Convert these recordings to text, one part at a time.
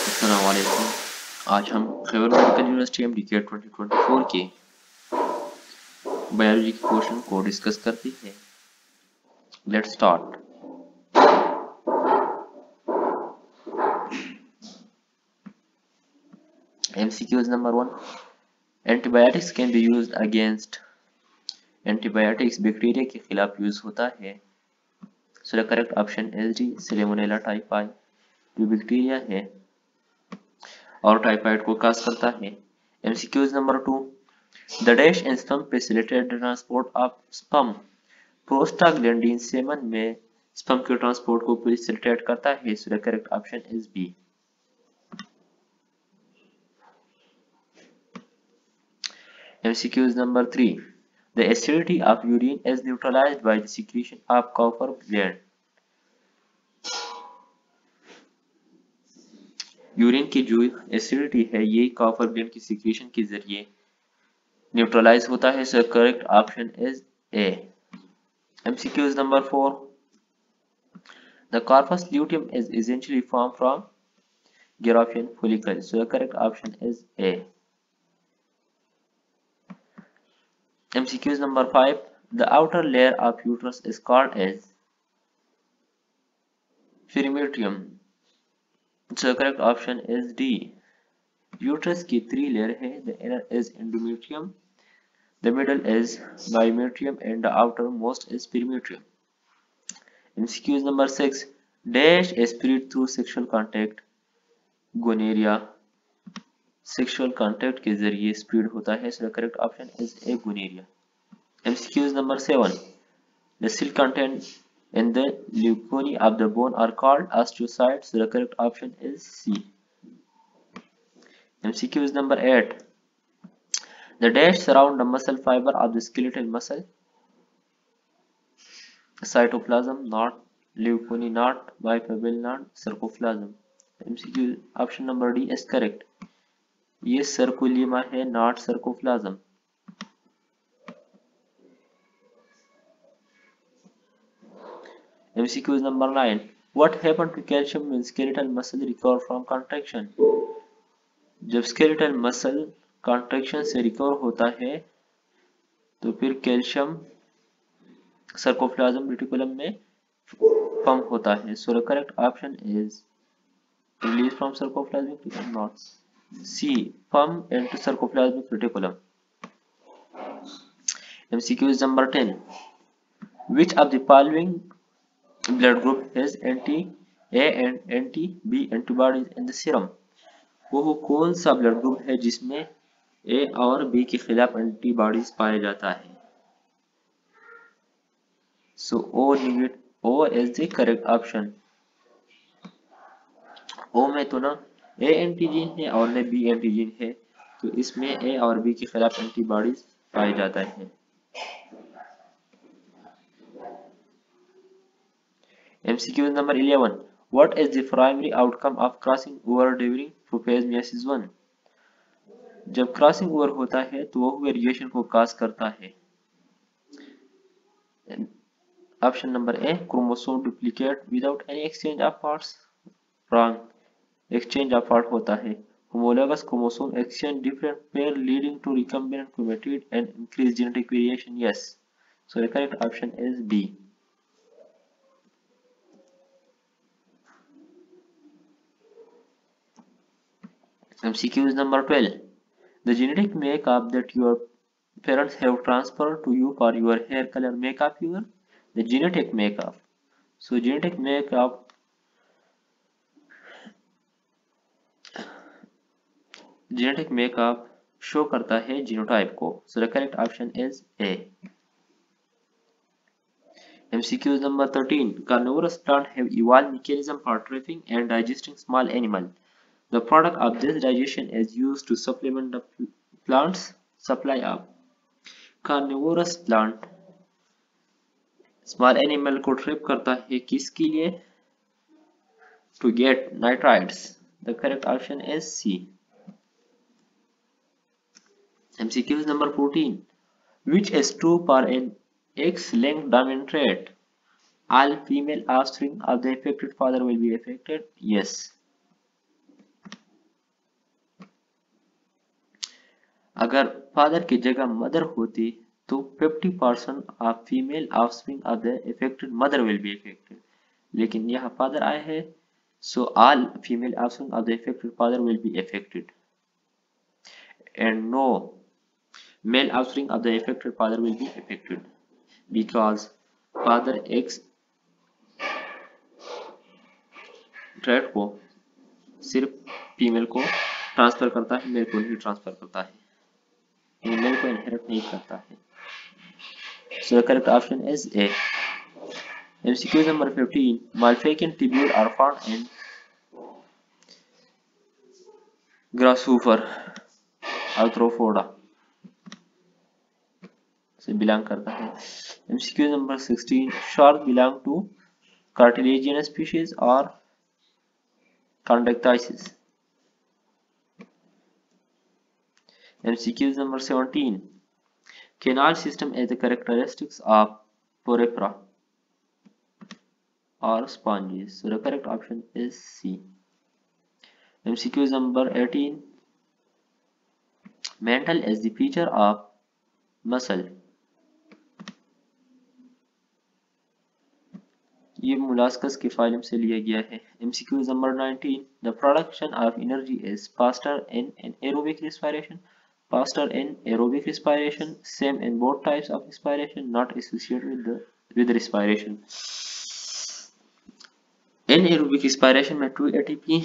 अस्सलाम वालेकुम। आज हम खैबर मेडिकल यूनिवर्सिटी एमडीके 2024 के बायोलॉजी के क्वेश्चन को डिस्कस करते हैं। Let's start. MCQs number 1. Antibiotics can be used against. Antibiotics bacteria के खिलाफ यूज होता है। So the correct option is D, Salmonella typhi, जो बैक्टीरिया है और टाइफाइड को काज करता है। MCQs number 2. The dash and sperm facilitate the transport of sperm. Prostaglandin semen में स्पर्म के ट्रांसपोर्ट को फैसिलिटेट करता है। So the correct option is B. MCQs number 3. The acidity of urine is neutralized by the secretion of copper gland. Urine की जो acidity है ये copper gland की सिक्रीशन के जरिए न्यूट्रलाइज होता है। So correct option is A. MCQs number 4. The corpus luteum is essentially formed from Giraffian follicle. So the correct option is A. MCQs number 5. The outer layer of uterus is called as perimetrium. So the correct option is D. Uterus की 3 layer है. The inner is endometrium, the middle is myometrium, and the outermost is perimetrium. MCQs number 6. Dash is spread through sexual contact. Gonorrhoea sexual contact के जरिए spread होता है। So the correct option is A, gonorrhoea. MCQs number 7. The cell content in the leuconi of the bone are called osteocytes. So the correct option is C. MCQs number 8. The dash surround the muscle fiber of the skeletal muscle. Cytoplasm, not leuconi, not bifibril, not sarcoplasm. MCQ option number D is correct. ये सर्कुलिमा है, not सर्कोप्लाज्म। MCQ number 9. What happened to calcium when skeletal muscle recover from contraction? जब skeletal muscle contraction से recover होता है तो फिर calcium सर्कोप्लाज्म reticulum में pump होता है। So the correct option is release from sarcoplasmic reticulum, not C, pump into sarcoplasmic reticulum. MCQ is number 10. Which of the following blood group has anti-A and anti-B antibodies in the serum? वो कौन सा blood group है जिसमें A और B के खिलाफ antibodies पाया जाता है? So O is the correct option. O में तो ना A एंटीजन है और न B एंटीजन है, तो इसमें A और B के खिलाफ एंटीबॉडीज पाया जाता है। MCQ number 11. What is the primary outcome of crossing over during prophase meiosis 1? जब क्रॉसिंग ओवर होता है तो वो वेरिएशन को काज करता है। Option number A, chromosome duplicate without any exchange of parts. Wrong, exchange of part होता है। Homologous chromosome exchange different pair leading to recombinant chromatid and increase genetic variation. Yes, so the correct option is B. MCQ number 12. The genetic makeup that your parents have transferred to you for your hair color make up your the genetic makeup. So genetic makeup show करता है genotype को। So the correct option is A. MCQ number 13. Carnivorous plants have evolved mechanism for trapping and digesting small animal. The product of this digestion is used to supplement the plant's supply of carnivorous plant. Small animal को trap करता है किसके लिए? To get nitrites. The correct option is C. MCQ number 14. Which is true for an X-linked dominant trait? All female offspring of the affected father will be affected. Yes. अगर father की जगह mother होती तो 50% of female offspring of the affected mother will be affected, लेकिन यहाँ father आए हैं, so all female offspring of the affected father will be affected and no male offspring of the affected father will be affected because father X trait को सिर्फ female को transfer करता है, mail को नहीं ट्रांसफर करता है, मेल को इनहेरिट नहीं करता है. So the correct option is A. MCQ number 15. Malfacian tubule are found in grasshopper arthropoda से बिलोंग करता है. MCQ number 16. Shark belong to cartilaginous species or condactysis. MCQ number 17. Canal system is the characteristics of porifera or sponges. So the correct option is C. MCQ number 18. Mantle is the feature of muscle. ये मोलास्कस के phylum से लिया गया है. MCQ number 19. The production of energy is faster in anaerobic respiration. Faster in aerobic respiration, same in both types of respiration, not associated with respiration. Anaerobic respiration में 2 ATP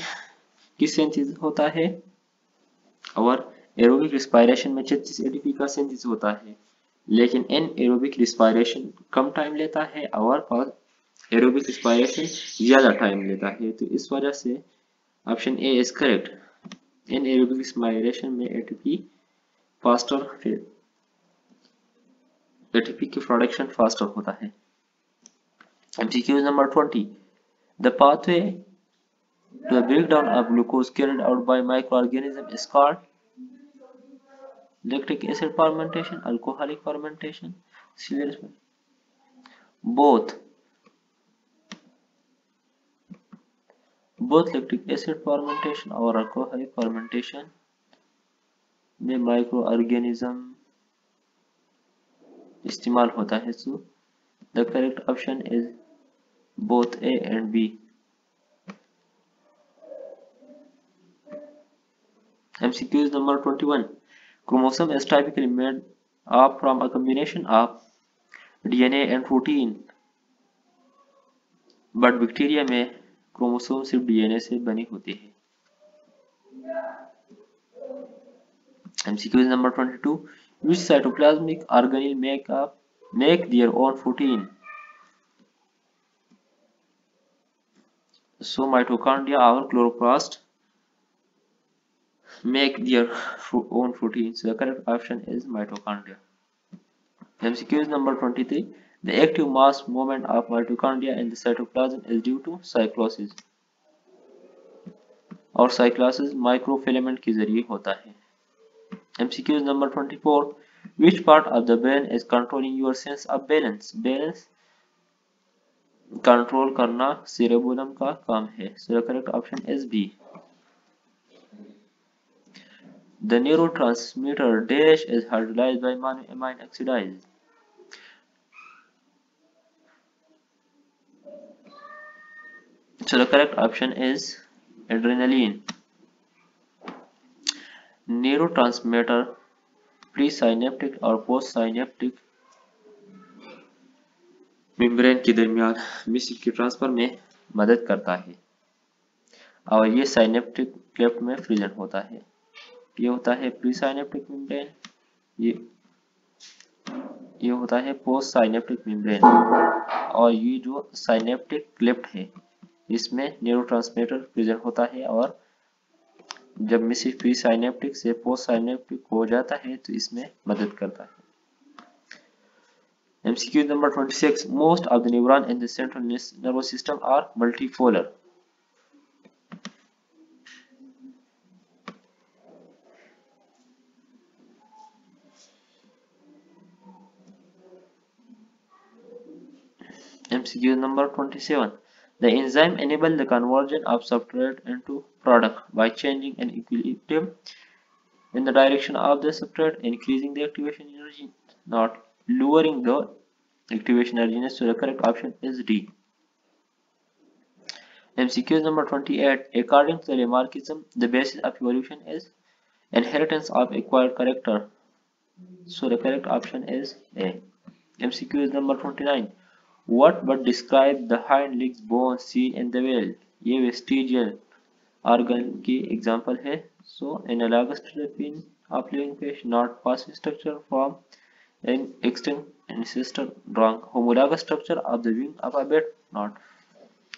की synthesis होता है और एरोबिक रिस्पायरेशन में 36 ATP का synthesis होता है, लेकिन एनाएरोबिक रिस्पायरेशन कम टाइम लेता है और एरोबिक रिस्पायरेशन ज्यादा टाइम लेता है. तो इस वजह से option A is correct. Anaerobic respiration में एटीपी की प्रोडक्शन फास्टर होता है. MCQ number 20. The pathway to the breakdown of glucose carried out by microorganism is called lactic acid fermentation, alcoholic fermentation, both lactic acid fermentation और alcoholic fermentation में microorganism इस्तेमाल होता है. So the correct option is both A and B. MCQ number 21. Chromosome is typically made up from a combination of DNA and protein, but bacteria में chromosome सिर्फ DNA से बनी होती है. MCQ number 22. Which cytoplasmic organelle make their own protein? So mitochondria or chloroplast make their own protein. So the correct option is mitochondria. MCQ number 23. The active mass movement of mitochondria in the cytoplasm is due to cyclosis. और cyclosis microfilament के जरिए होता है. MCQ number 24. Which part of the brain is controlling your sense of balance? Balance control करना cerebellum का काम है. So the correct option is B. The neurotransmitter dash is hydrolyzed by monoamine oxidase. So the correct option is adrenaline. Neurotransmitter pre-synaptic और post-synaptic membrane के दरमियान message के transfer में मदद करता है और ये साइनेप्टिक क्लेफ्ट में प्रेजेंट होता है. ये होता है प्री-साइनेप्टिक मेम्ब्रेन, ये होता है पोस्ट-साइनेप्टिक मेम्ब्रेन और ये जो साइनेप्टिक क्लेफ्ट है इसमें न्यूरोट्रांसमीटर प्रेजेंट होता है और जब मैसेज प्री साइनेप्टिक से पोस्ट साइनेप्टिक हो जाता है तो इसमें मदद करता है. MCQ number 26. Most of the neurons in the central nervous system are multipolar. MCQ number 27. The enzyme enables the conversion of substrate into product by changing an equilibrium in the direction of the substrate, increasing the activation energy, not lowering the activation energy. So the correct option is D. MCQ number 28. According to the Lamarckism, the basis of evolution is inheritance of acquired character. So the correct option is A. MCQ number 29. What but describe the hind legs bone seen in the whale? ये vestigial organ की example है. So analogous to the fin of living fish, not passive structure from an extinct ancestor. Wrong. Homologous structure of the wing of a bat, not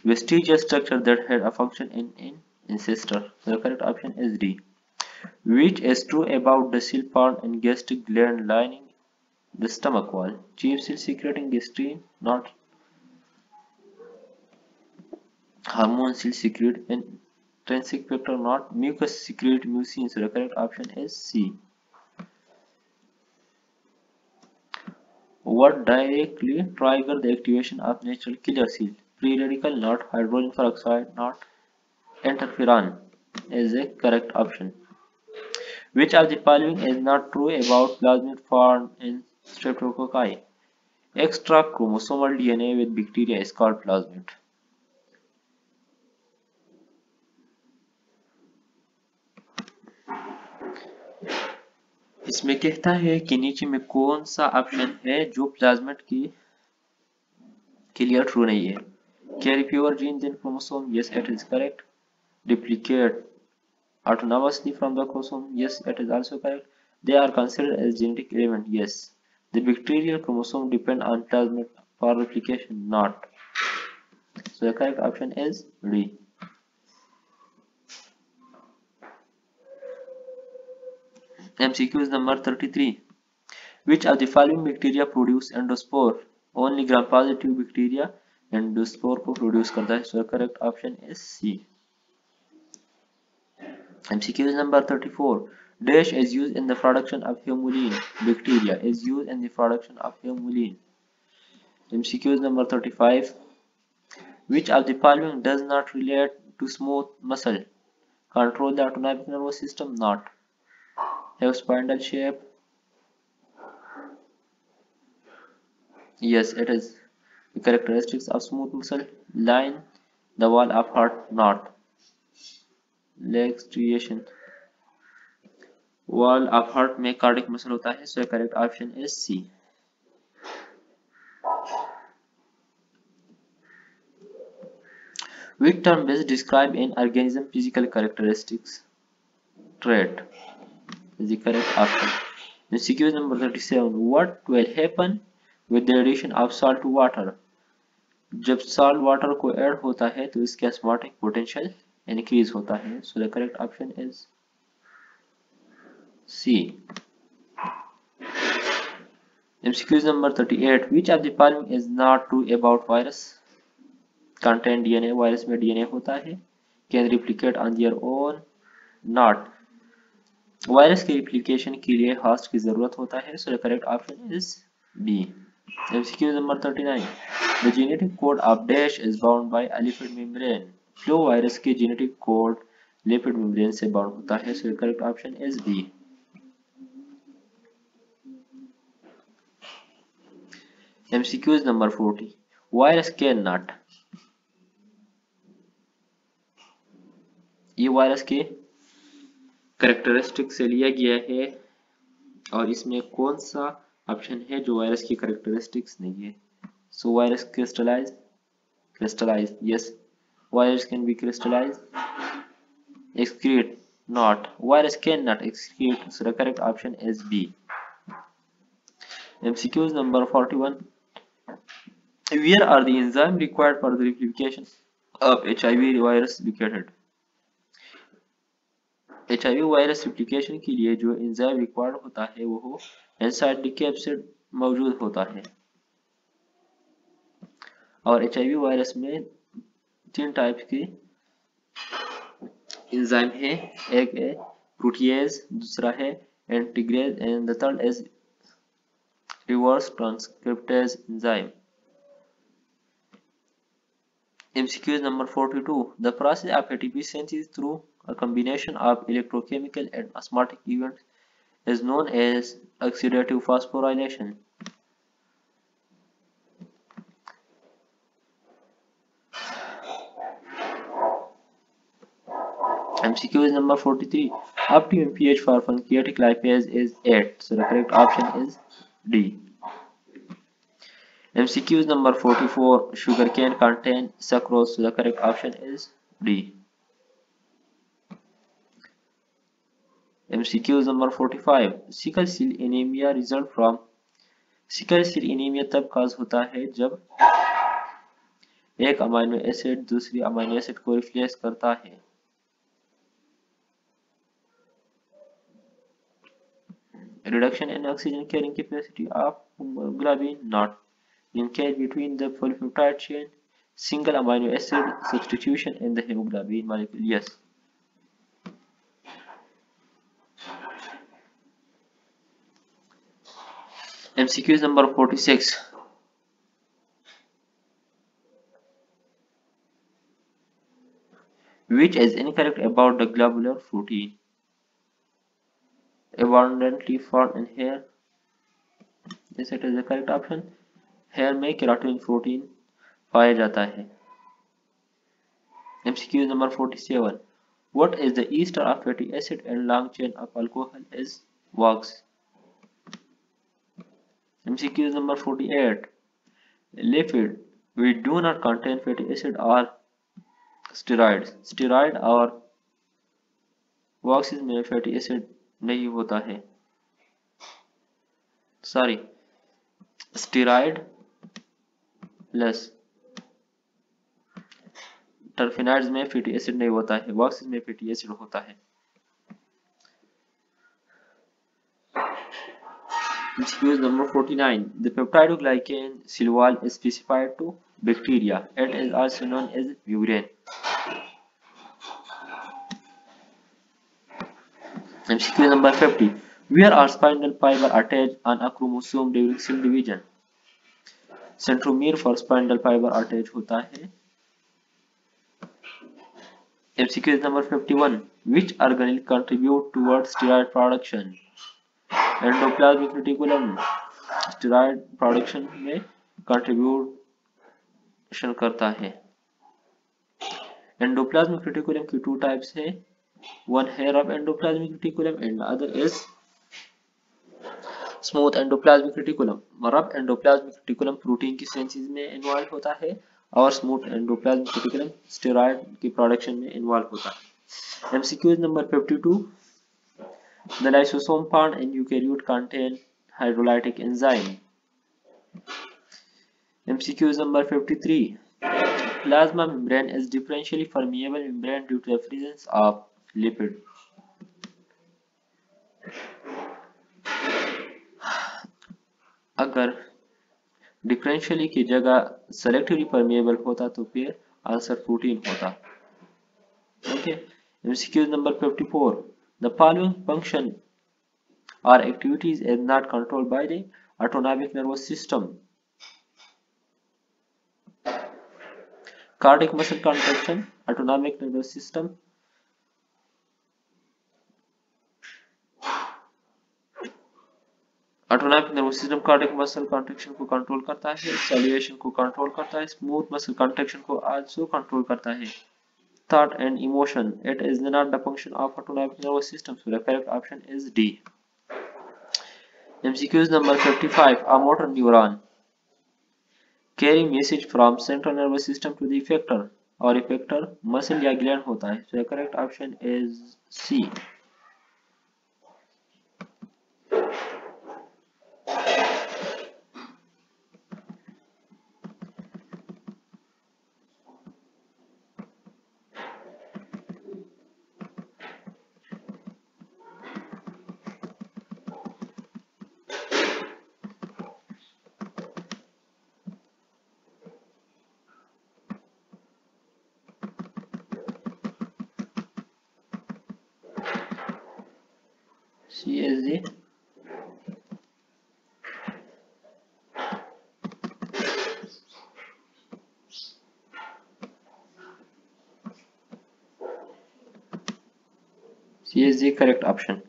vestigial structure that had a function in an ancestor. So the correct option is D. Which is true about the seal pond and gastric gland lining the stomach wall? Chief seal secreting gastrin, not hormone seal secrete intrinsic factor, not mucus secrete mucin. So the correct option is C. What directly trigger the activation of natural killer seal? Free radical, not hydrogen peroxide, not interferon is a correct option. Which of the following is not true about plasmid found in streptococci? Extra chromosomal DNA with bacteria is called plasmid. इसमें कहता है कि नीचे में कौन सा option है जो प्लाज्मिड के लिए ट्रू नहीं है. Carry fewer genes than chromosome? Yes, it is correct. Duplicate autonomously from the chromosome? Yes, it is also correct. They are considered as genetic element? Yes. The bacterial chromosome depend on plasmid for replication? Not. So the correct option is D. MCQ number 33. Which of the following bacteria produce endospore? Only gram positive bacteria endospore को produce करता है. So the correct option is C. MCQ number 34. Dash is used in the production of hemolymph. Bacteria is used in the production of hemolymph. MCQ number 35. Which of the following does not relate to smooth muscle? Control the autonomic nervous system? Not. Have spindle shape? Yes, it is. The characteristics of smooth muscle line the wall of heart? Not. Leg striation. Wall of heart में cardiac muscle होता है. So the correct option is C. Which term best describe an organism physical characteristics? Trait is the correct option. MCQ number 37. What will happen with the addition of salt to water? जब salt water को add होता है तो इसका osmotic potential increase होता है. So the correct option is C. MCQ number 38. Which of the following is not true about virus? Contain DNA. Virus में DNA होता है. Can replicate on their own? Not. Virus के replication के लिए host की जरूरत होता है. So the correct option is B. MCQ number 39. The genetic code of dash is bound by a lipid membrane. Flow virus के genetic code lipid membrane से bound होता है. So the correct option is B. MCQ number 40. Virus cannot. ये virus के characteristic से लिया गया है और इसमें कौन सा ऑप्शन है जो वायरस की कैरेक्टरिस्टिक्स नहीं है? So virus crystallise yes. Virus can be crystallise. Excrete not. Virus can not excrete. So the correct option is B. MCQ number 41. Where are the enzymes required for the replication of HIV virus located? HIV virus replication के लिए जो enzyme required होता है वो inside the capsid मौजूद होता है. और HIV वायरस में 3 टाइप के एंजाइम है. एक है प्रोटीएज, दूसरा है integrase and the third is reverse transcriptase enzyme. MCQ number 42. The process of ATP synthesis through a combination of electrochemical and osmotic events is known as oxidative phosphorylation. MCQ is number 43. Optimum pH for pancreatic lipase is 8. So the correct option is D. MCQ is number 44. Sugarcane contain sucrose. So the correct option is D. MCQ is number 45. Sickle cell anemia result from sickle cell anaemia तब cause होता है जब एक amino acid दूसरी amino acid को replace करता है। Reduction in oxygen carrying capacity of globin not. Linkage between the polypeptide chain, single amino acid substitution in the hemoglobin molecule. Yes. MCQ number 46. Which is incorrect about the globular protein? Abundantly found in hair. Yes, it is the correct option. Hair में keratin protein पाया जाता है। MCQ number 47. What is the ester of fatty acid and long chain of alcohol is wax? MCQ number 48. Lipid which do not contain fatty acid or steroids. Steroid और waxes में fatty acid नहीं होता है। Sorry, steroid plus टर्फेनाइड्स में fatty acid नहीं होता है, वॉक्सेस में फैटी एसिड होता है। Excuse number 49. The peptidoglycan cell wall is specified to bacteria. It is also known as membrane. MCQ number 50. Where are spindle fiber attached on a chromosome during cell division? Centromere for spindle fibre attach होता है। MCQ number 51. Which organelle contribute towards steroid production? Endoplasmic reticulum steroid production में contribution करता है। Endoplasmic reticulum की two types है, one hair of endoplasmic reticulum and other is smooth endoplasmic reticulum. Rough endoplasmic reticulum protein की synthesis में involve होता है और स्मूथ एंडोप्लाज्मिक रेटिकुलम स्टेरॉइड की प्रोडक्शन में इन्वॉल्व होता है। MCQ number 52. The lysosome found in eukaryote contain hydrolytic enzyme. MCQ number 53. Plasma membrane is differentially permeable membrane due to the presence of lipid. अगर differentially की जगह selectively permeable होता तो फिर आंसर प्रोटीन होता। Okay. MCQ number 54. The following function or activities is not controlled by the autonomic nervous system. Cardiac muscle contraction, autonomic nervous system, autonomic nervous system cardiac muscle contraction को control करता है, सैल्यूएशन को control करता है, smooth muscle contraction को also control करता है। Thought and emotion, it is not the function of autonomic nervous system, so the correct option is D. MCQ number 55. A motor neuron carry message from central nervous system to the effector और effector muscle या gland होता है, so the correct option is C. C is the C is the correct option.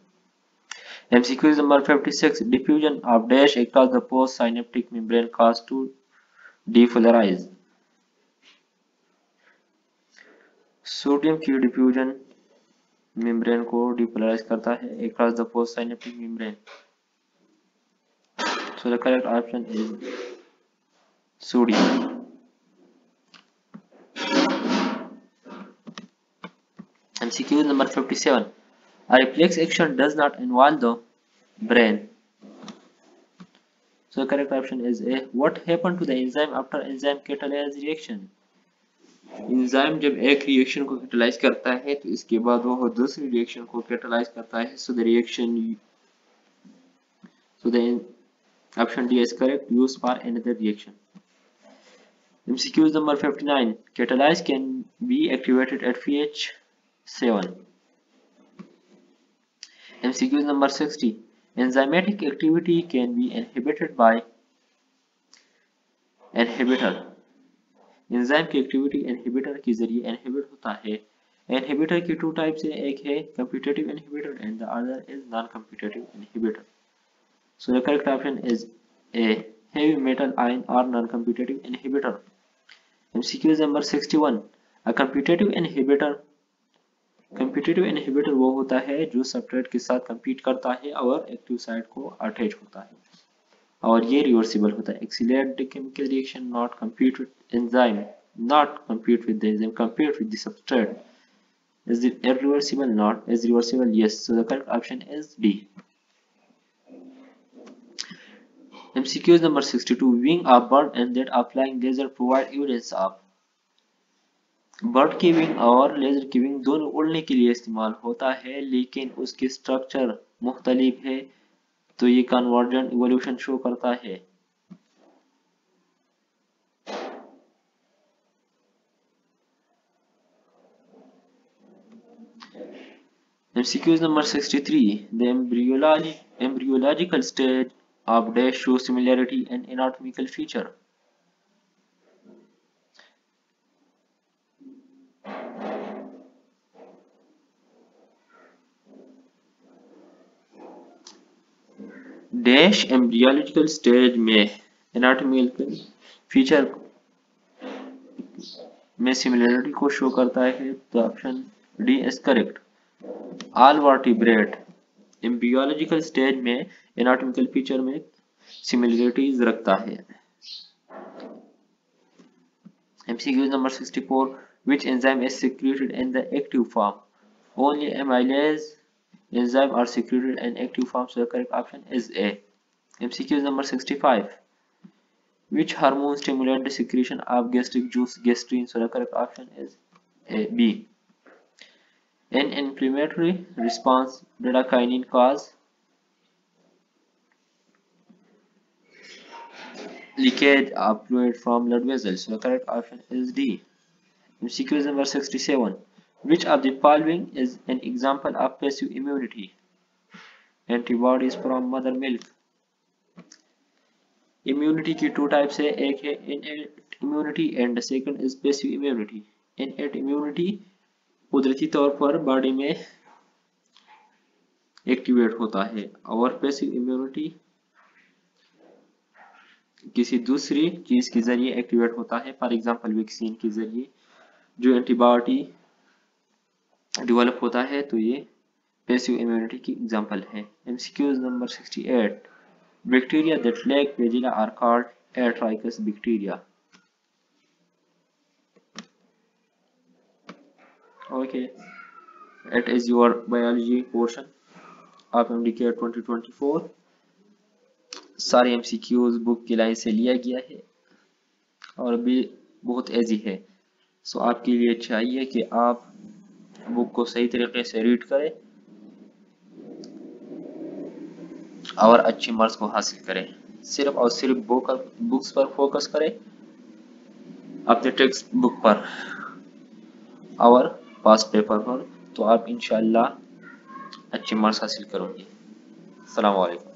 MCQ is number 56. Diffusion of dash across the postsynaptic membrane causes to depolarize. Sodium की diffusion membrane को depolarise करता है across the postsynaptic membrane. So the correct option is sodium. MCQ number 57. A reflex action does not involve the brain. So the correct option is A. What happened to the enzyme after enzyme catalyze reaction? Enzyme जब एक reaction को catalyse करता है तो इसके बाद वो दूसरी रिएक्शन को कैटालाइज करता है. So the option D is correct. Used for another reaction. MCQ number 59. Catalyze can be activated at pH 7. MCQ number 60. Enzymatic activity can be inhibited by inhibitor. Enzyme की एक्टिविटी इनहिबिटर के जरिए inhibit होता है. Inhibitor की two types है, एक है competitive inhibitor and the other is non competitive inhibitor. So the correct option is A, heavy metal ion और non competitive inhibitor. MCQ number 61. A competitive inhibitor वो होता है जो सबस्ट्रेट के साथ कम्पीट करता है और एक्टिव साइट को अटैच होता है और ये रिवर्सिबल होता है. Accelerate the chemical reaction, not compete with enzyme, not compete with the enzyme, compete with the substrate. Is it irreversible? Not. Is reversible? Yes. So the correct option is D. MCQ number 62. Wing of bird and that of flying lizard provide evidence of. Bird की wing और laser की wing दोनों उड़ने के लिए इस्तेमाल होता है लेकिन उसकी स्ट्रक्चर मुख्तलिफ है, तो ये कन्वर्जेंट इवोल्यूशन शो करता है. MCQ number 63. The embryological stage of dash shows similarity in anatomical feature. Dash embryological stage में एनाटॉमिकल फीचर में सिमिलरिटी को शो करता है, तो option D is correct. All vertebrate embryological stage में एनाटॉमिकल फीचर में सिमिलरिटीज रखता है. MCQ number 64. Which enzyme is secreted in the active form? Only amylase enzyme are secreted in active form, so the correct option is A. MCQ number 65. Which hormone stimulate the secretion of gastric juice, gastrin, so the correct option is A, B. In inflammatory response, bradykinin cause leakage of fluid from blood vessels, so the correct option is D. MCQ number 67. Which of the following is an example of passive immunity? Antibodies from mother milk. Immunity की two types है, एक है innate immunity and second is passive immunity. Innate immunity कुदरती तौर पर body में activate होता है और पैसिव इम्यूनिटी किसी दूसरी चीज के जरिए एक्टिवेट होता है, फॉर एग्जांपल वैक्सीन के जरिए जो एंटीबॉडी डेवलप होता है, तो ये पैसिव इम्यूनिटी की एग्जांपल है. MCQ number 68. Bacteria that lack flagella are called atrichous bacteria. Okay, it is your biology portion of MDK 2024. सारे MCQs बुक की लाइन से लिया गया है और भी बहुत इजी है. सो आपके लिए चाहिए कि आप बुक को सही तरीके से रीड करें और अच्छे मार्क्स को हासिल करें. सिर्फ और सिर्फ बुक्स पर फोकस करें, अपने टेक्स्ट बुक पर और पास पेपर पर, तो आप इंशाल्लाह अच्छे मार्क्स हासिल करोगे. अस्सलाम वालेकुम.